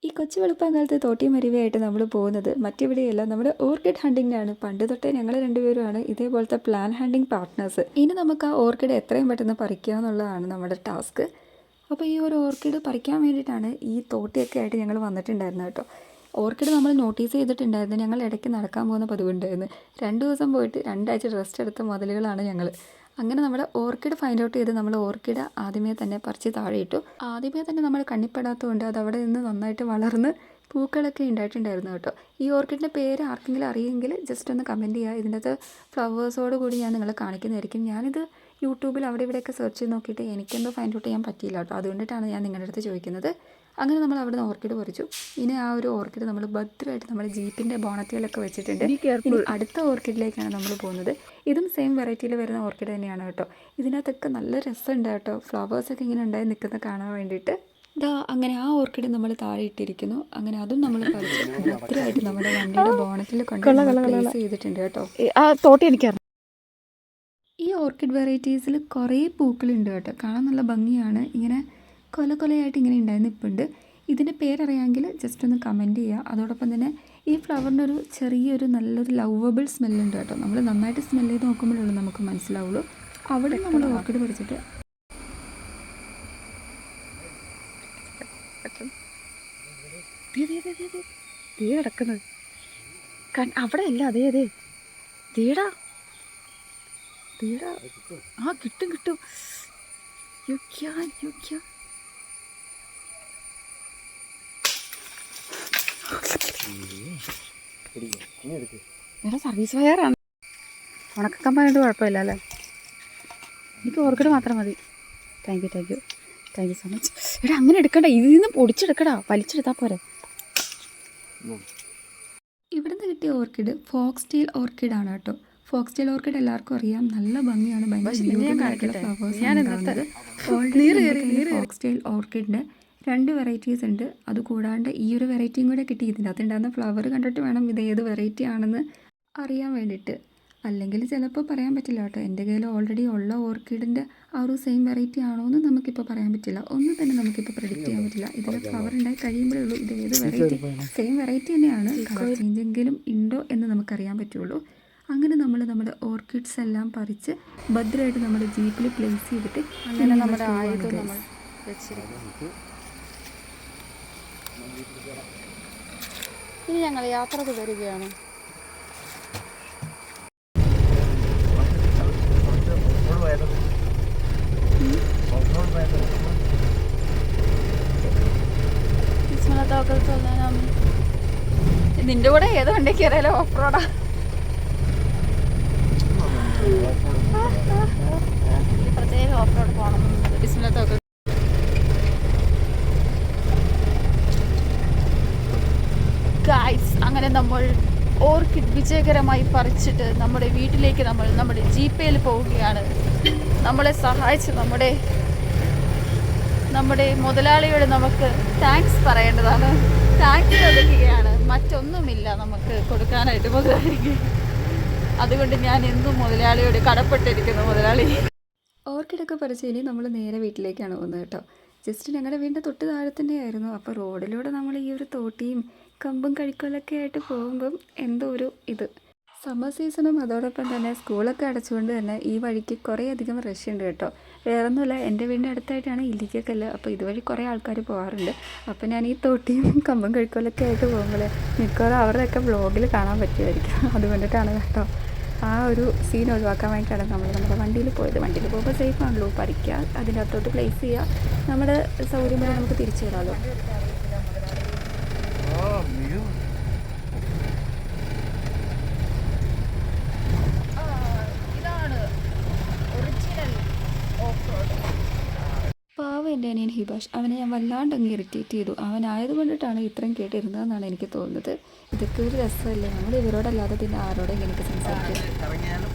ഈ കൊച്ചു വെളുപ്പാങ്കാലത്ത് തോട്ടിയും അരുവിയായിട്ട് നമ്മൾ പോകുന്നത് മറ്റെവിടെയല്ല, നമ്മുടെ ഓർക്കിഡ് ഹണ്ടിങ്ങിനാണ്. പണ്ട് തൊട്ടേ ഞങ്ങൾ രണ്ടുപേരുമാണ് ഇതേപോലത്തെ പ്ലാൻ ഹണ്ടിങ് പാർട്ട്നേഴ്സ്. ഇനി നമുക്ക് ആ ഓർക്കിഡ് എത്രയും പെട്ടെന്ന് പറിക്കുക എന്നുള്ളതാണ് നമ്മുടെ ടാസ്ക്. അപ്പോൾ ഈ ഒരു ഓർക്കിഡ് പറിക്കാൻ വേണ്ടിയിട്ടാണ് ഈ തോട്ടിയൊക്കെ ആയിട്ട് ഞങ്ങൾ വന്നിട്ടുണ്ടായിരുന്നത് കേട്ടോ. ഓർക്കിഡ് നമ്മൾ നോട്ടീസ് ചെയ്തിട്ടുണ്ടായിരുന്നു. ഞങ്ങൾ ഇടയ്ക്ക് നടക്കാൻ പോകുന്ന പതിവുണ്ടായിരുന്നു. 2 ദിവസം പോയിട്ട് 2 ആഴ്ച റെസ്റ്റ് എടുത്ത മുതലുകളാണ് ഞങ്ങൾ. അങ്ങനെ നമ്മുടെ ഓർക്കിഡ് ഫൈൻഡ് ഔട്ട് ചെയ്ത് നമ്മൾ ഓർക്കിഡ് ആദ്യമേ തന്നെ പറിച്ച് താഴെ ഇട്ടു. ആദ്യമേ തന്നെ നമ്മൾ കണ്ണിപ്പെടാത്തതുകൊണ്ട് അത് അവിടെ നിന്ന് നന്നായിട്ട് വളർന്ന് പൂക്കളൊക്കെ ഉണ്ടായിട്ടുണ്ടായിരുന്നു കേട്ടോ. ഈ ഓർക്കിഡിൻ്റെ പേര് ആർക്കെങ്കിലും അറിയുമെങ്കിൽ ജസ്റ്റ് ഒന്ന് കമൻറ്റ് ചെയ്യുക. ഇതിൻ്റെ അകത്ത് ഫ്ലവേഴ്സോട് കൂടി ഞാൻ നിങ്ങളെ കാണിക്കുന്നതായിരിക്കും. ഞാനിത് യൂട്യൂബിൽ അവിടെ ഇവിടെയൊക്കെ സെർച്ച് ചെയ്ത് നോക്കിയിട്ട് എനിക്കെന്തോ ഫൈൻഡ് ഔട്ട് ചെയ്യാൻ പറ്റിയില്ല കേട്ടോ. അതുകൊണ്ടിട്ടാണ് ഞാൻ നിങ്ങളുടെ അടുത്ത് ചോദിക്കുന്നത്. അങ്ങനെ നമ്മൾ അവിടെ നിന്ന് ഓർക്കിഡ് പറിച്ചു. ഇനി ആ ഒരു ഓർക്കിഡ് നമ്മൾ ഭദ്രമായിട്ട് നമ്മൾ ജീപ്പിൻ്റെ ബോണറ്റിലൊക്കെ വെച്ചിട്ടുണ്ട്. ഇനി അടുത്ത ഓർക്കിഡിലേക്കാണ് നമ്മൾ പോകുന്നത്. ഇതും സെയിം വെറൈറ്റിയിൽ വരുന്ന ഓർക്കിഡ് തന്നെയാണ് കേട്ടോ. ഇതിനകത്തൊക്കെ നല്ല രസമുണ്ട് കേട്ടോ. ഫ്ലവേഴ്സൊക്കെ ഇങ്ങനെ ഉണ്ടായി നിൽക്കുന്ന കാണാൻ വേണ്ടിയിട്ട്. അങ്ങനെ ആ ഓർക്കിഡ് നമ്മൾ താഴെ ഇട്ടിരിക്കുന്നു. അങ്ങനെ അതും നമ്മൾ പറിച്ച് ഭദ്രമായിട്ട് നമ്മുടെ വണ്ടിയുടെ ബോണറ്റിൽ കൊണ്ട് പ്ലേസ് ചെയ്തിട്ടുണ്ട് കേട്ടോ. ആ തോട്ടി എനിക്കറിയാം. ഈ ഓർക്കിഡ് വെറൈറ്റീസിൽ കുറേ പൂക്കളുണ്ട് കേട്ടോ. കാണാൻ നല്ല ഭംഗിയാണ്. ഇങ്ങനെ കൊലയായിട്ട് ഇങ്ങനെ ഉണ്ടായി നിൽപ്പുണ്ട്. ഇതിൻ്റെ പേരറിയാമെങ്കിൽ ജസ്റ്റ് ഒന്ന് കമൻറ്റ് ചെയ്യുക. അതോടൊപ്പം തന്നെ ഈ ഫ്ലവറിൻ്റെ ഒരു ചെറിയൊരു നല്ലൊരു ലവബിൾ സ്മെല്ലുണ്ട് കേട്ടോ. നമ്മൾ നന്നായിട്ട് സ്മെൽ ചെയ്ത് നോക്കുമ്പോഴുള്ളൂ നമുക്ക് മനസ്സിലാവുള്ളൂ. അവിടെ നമ്മൾ ഓർക്കിഡ് പറിച്ചിട്ട് കിടക്കുന്നത് അവിടെ അല്ല. അതെ തീടാ ആ കിട്ടും. വേറെ സർവീസ് വയറാണ്. ഉണക്കക്കമ്പായിട്ട് കുഴപ്പമില്ല അല്ലേ. എനിക്ക് ഓർക്കിഡ് മാത്രം മതി. Thank you so much. എടാ അങ്ങനെ എടുക്കണ്ട, ഇതിൽ നിന്ന് പൊടിച്ചെടുക്കടാ, വലിച്ചെടുത്താൽ പോരെ. ഇവിടുന്ന് കിട്ടിയ ഓർക്കിഡ് ഫോക്സ് ടെയിൽ ഓർക്കിഡാണ് കേട്ടോ. ഫോക്സ് ടെയിൽ ഓർക്കിഡ് എല്ലാവർക്കും അറിയാം, നല്ല ഭംഗിയാണ്. ഭയങ്കര ഫ്ലവേഴ്സ്. ഫോക്സ് ടെയിൽ ഓർക്കിഡിൻ്റെ 2 വെറൈറ്റീസ് ഉണ്ട്. അതുകൂടാണ്ട് ഈ ഒരു വെറൈറ്റിയും കൂടെ കിട്ടി. ഇതിൻ്റെ അകത്ത് ഉണ്ടാകുന്ന ഫ്ലവർ കണ്ടിട്ട് വേണം ഇത് ഏത് വെറൈറ്റി ആണെന്ന് അറിയാൻ വേണ്ടിയിട്ട്. അല്ലെങ്കിൽ ചിലപ്പോൾ പറയാൻ പറ്റില്ല കേട്ടോ. എൻ്റെ കയ്യിൽ ഓൾറെഡി ഉള്ള ഓർക്കിഡിൻ്റെ ആ ഒരു സെയിം വെറൈറ്റി ആണോ എന്ന് നമുക്കിപ്പോൾ പറയാൻ പറ്റില്ല. ഒന്നും തന്നെ നമുക്കിപ്പോൾ പ്രെഡിക്റ്റ് ചെയ്യാൻ പറ്റില്ല. ഇതിൽ ഫ്ലവർ ഉണ്ടായി കഴിയുമ്പോഴേ ഉള്ളൂ ഇത് ഏത് വെറൈറ്റി. സെയിം വെറൈറ്റി തന്നെയാണ്, കളർ ചേഞ്ചെങ്കിലും ഉണ്ടോ എന്ന് നമുക്കറിയാൻ പറ്റുള്ളൂ. അങ്ങനെ നമ്മൾ നമ്മുടെ ഓർക്കിഡ്സ് എല്ലാം പറിച്ച് ഭദ്രമായിട്ട് നമ്മുടെ ജീപ്പിൽ പ്ലേസ് ചെയ്തിട്ട് അങ്ങനെ നമ്മുടെ ആയുധം നമ്മൾ വെച്ചിരിക്കും. ഇനി ഞങ്ങൾ യാത്ര തുടരുകയാണ്. നിന്റെ കൂടെ ഏത് വണ്ടി കയറിയാലോ ഓഫ് റോഡാ. പ്രത്യേക ഓഫ് റോഡ് പോകണം. ബിസ്മില്ലാത്തൊക്കെ ഗൈസ്, അങ്ങനെ നമ്മൾ ഓർക്കിഡ് വിജയകരമായി പറിച്ചിട്ട് നമ്മുടെ വീട്ടിലേക്ക് നമ്മൾ നമ്മുടെ ജീപ്പയിൽ പോവുകയാണ്. നമ്മളെ സഹായിച്ച് നമ്മുടെ മുതലാളിയോട് നമുക്ക് താങ്ക്സ് പറയേണ്ടതാണ്. താങ്ക്സ് കൊടുക്കുകയാണ്. മറ്റൊന്നുമില്ല നമുക്ക് കൊടുക്കാനായിട്ട് മുതലാളിക്ക്. അതുകൊണ്ട് ഞാൻ എന്നും മുതലാളിയോട് കടപ്പെട്ടിരിക്കുന്നു. മുതലാളി ഓർക്കിഡൊക്കെ പറിച്ച് ഇനി നമ്മൾ നേരെ വീട്ടിലേക്കാണ് പോകുന്നത് കേട്ടോ. ജസ്റ്റ് ഞങ്ങളുടെ വീടിൻ്റെ തൊട്ട് താഴെ തന്നെയായിരുന്നു. അപ്പോൾ റോഡിലൂടെ നമ്മൾ ഈ ഒരു തോട്ടിയും കമ്പും കഴിക്കലൊക്കെ ആയിട്ട് പോകുമ്പം എന്തോ ഒരു ഇത്. സമ്മർ സീസണും അതോടൊപ്പം തന്നെ സ്കൂളൊക്കെ അടച്ചുകൊണ്ട് തന്നെ ഈ വഴിക്ക് കുറേ അധികം റഷ് ഉണ്ട് കേട്ടോ. വേറൊന്നുമില്ല, എൻ്റെ വീടിൻ്റെ അടുത്തായിട്ടാണ് ഇല്ലിക്കക്കല്ല്. അപ്പോൾ ഇതുവഴി കുറേ ആൾക്കാർ പോകാറുണ്ട്. അപ്പോൾ ഞാൻ ഈ തോട്ടിയും കമ്പും കഴിക്കലൊക്കെ ആയിട്ട് പോകുമ്പോൾ മിക്കവാറും അവരുടെയൊക്കെ വ്ളോഗിൽ കാണാൻ പറ്റുമായിരിക്കും. അതുകൊണ്ടിട്ടാണ് കേട്ടോ. ആ ഒരു സീൻ ഒഴിവാക്കാൻ വേണ്ടിയിട്ടാണ് നമ്മൾ നമ്മുടെ വണ്ടിയിൽ പോയത്. വണ്ടിയിൽ പോകുമ്പോൾ സേഫ് ആണല്ലോ, പറിക്കുക, അതിൻ്റെ അകത്തോട്ട് പ്ലേസ് ചെയ്യുക, നമ്മുടെ സൗകര്യം വരെ നമുക്ക് തിരിച്ചു വരാമല്ലോ. പാവം എൻ്റെ അനിയൻ ഹിബാഷ്, അവനെ ഞാൻ വല്ലാണ്ട് അങ്ങ് ഇറിറ്റേറ്റ് ചെയ്തു. അവനായതുകൊണ്ടിട്ടാണ് ഇത്രയും കേട്ടിരുന്നതെന്നാണ് എനിക്ക് തോന്നുന്നത്. ഇതൊക്കെ ഒരു രസമല്ലേ, നമ്മൾ ഇവരോടല്ലാതെ പിന്നെ ആരോടെ ഇങ്ങനെയൊക്കെ സംസാരിക്കും.